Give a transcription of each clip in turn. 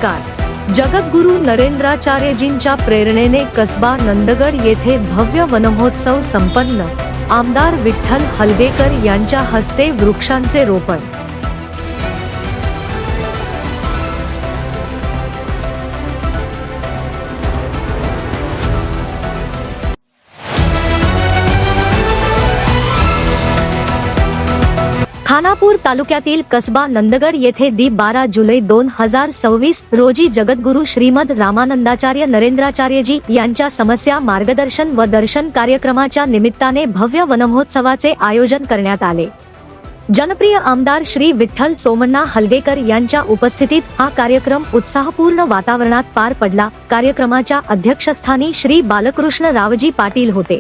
नमस्कार। जगद्गुरू नरेंद्राचार्यजींच्या प्रेरणेने कसबा नंदगड येथे भव्य वनमहोत्सव संपन्न। आमदार विठ्ठल हलगेकर यांच्या हस्ते वृक्षांचे रोपण। खानापूर तालुक्यातील कसबा नंदगड येथे 12 जुलै 2026 रोजी जगद्गुरू श्रीमद रामानंदाचार्य नरेंद्राचार्यजी यांच्या समस्या मार्गदर्शन व दर्शन कार्यक्रमाच्या निमित्ताने भव्य वनमहोत्सवाचे आयोजन करण्यात आले। जनप्रिय आमदार श्री विठ्ठल सोमण्णा हलगेकर यांच्या उपस्थितीत हा कार्यक्रम उत्साहपूर्ण वातावरणात पार पडला। कार्यक्रमाच्या अध्यक्षस्थानी श्री बालकृष्ण रावजी पाटील होते।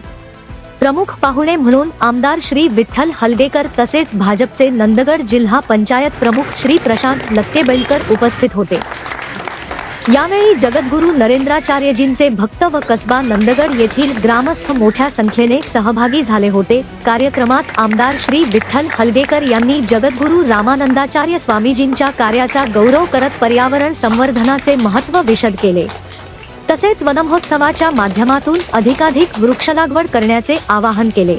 प्रमुख पाहुणे म्हणून आमदार श्री विठ्ठल हलगेकर तसेच भाजपचे नंदगड जिल्हा पंचायत प्रमुख श्री प्रशांत लक्केबैलकर उपस्थित होते। यावेळी जगद्गुरू नरेंद्राचार्यजींचे भक्त व कसबा नंदगड येथील ग्रामस्थ मोठ्या संख्येने सहभागी झाले होते। कार्यक्रमात आमदार श्री विठ्ठल हलगेकर यांनी जगद्गुरू रामानंदाचार्य स्वामीजींच्या कार्याचा गौरव करत पर्यावरण संवर्धनाचे महत्त्व विशद केले। तसेच वनमहोत्सवाच्या माध्यमातून अधिकाधिक वृक्षलागवड करण्याचे आवाहन केले।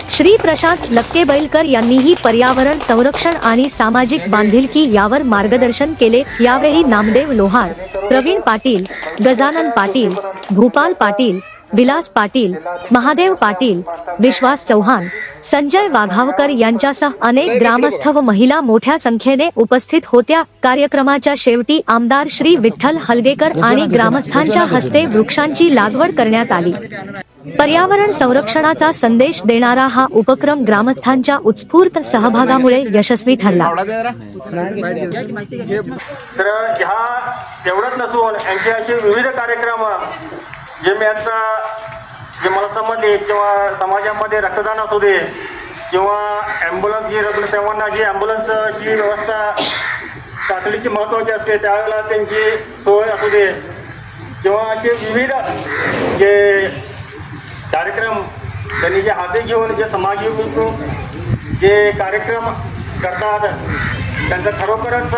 श्री प्रशांत लक्केबैलकर यांनीही पर्यावरण संरक्षण आणि सामाजिक बांधिलकी यावर मार्गदर्शन केले। यावेळी नामदेव लोहार, प्रवीण पाटील, गजानन पाटील, भूपाल पाटील, विलास पाटील, महादेव पाटील, विश्वास चौहान, संजय वाघावकर यांच्यासह अनेक ग्रामस्थ व महिला मोठ्या संख्येने उपस्थित होत्या। कार्यक्रमाच्या शेवटी आमदार श्री विठ्ठल हलगेकर आणि ग्रामस्थांच्या हस्ते वृक्षांची लागवड करण्यात आली। पर्यावरण संरक्षणाचा संदेश देणारा हा उपक्रम ग्रामस्थांच्या उत्स्फूर्त सहभागामुळे यशस्वी ठरला। तर ह्या एवढंच नसून यांचे असे विविध कार्यक्रम जे मी आता जे मला समजले किंवा समाजामध्ये रक्तदान असू दे किंवा ॲम्ब्युलन्स जी रुग्णसेवांना जी ॲम्ब्युलन्सची व्यवस्था तातडीची महत्त्वाची असते त्यावेळेला त्यांची सोय असू दे किंवा असे विविध जे कार्यक्रम त्यांनी जे हाती घेऊन जे समाजाभिमुख जे कार्यक्रम करतात त्यांचं खरोखरच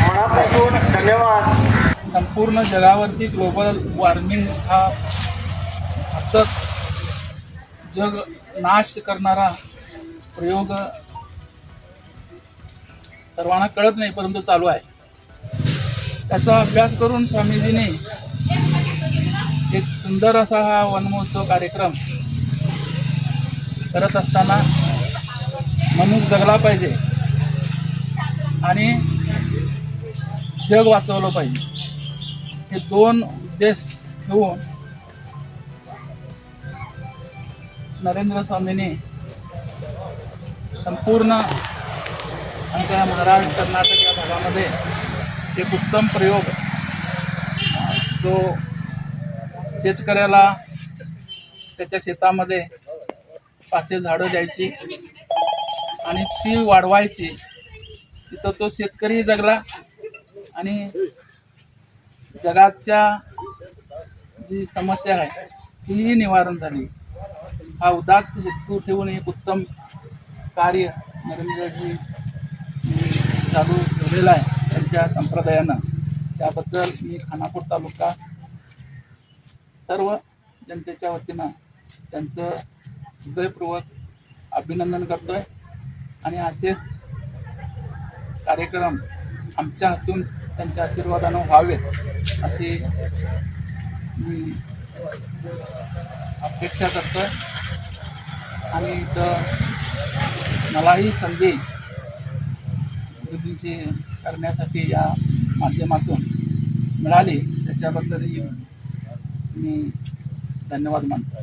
मनापासून धन्यवाद। संपूर्ण जगावरती ग्लोबल वॉर्मिंग हा घातक जग नाश करणारा प्रयोग सर्वांना कळत नाही परंतु चालू आहे। त्याचा अभ्यास करून स्वामीजीने एक सुंदर असा हा वनमहोत्सव कार्यक्रम करत असताना मनुष्य जगला पाहिजे आणि जग वाचवलं पाहिजे हे दोन उद्देश घेऊन नरेंद्र स्वामींनी संपूर्ण आमच्या महाराष्ट्र कर्नाटक या भागामध्ये एक उत्तम प्रयोग जो शेतकऱ्याला त्याच्या शेतामध्ये पाचशे झाडं द्यायची आणि ती वाढवायची, तिथं तो शेतकरी जगला आणि जगाच्या जी समस्या आहे तीही निवारण झाली। हा उदात्त हेतू ठेवून एक उत्तम कार्य नरेंद्रजी चालू ठेवलेलं आहे त्यांच्या संप्रदायानं। त्याबद्दल मी खानापूर तालुका सर्व जनतेच्या वतीनं त्यांचं हृदयपूर्वक अभिनंदन करतोय आणि असेच कार्यक्रम आमच्या हातून त्यांच्या आशीर्वादानं व्हावेत अशी मी अपेक्षा करतोय। आणि इथं मलाही संधी विधी करण्यासाठी या माध्यमातून मिळाली त्याच्याबद्दलही मी धन्यवाद मानतो।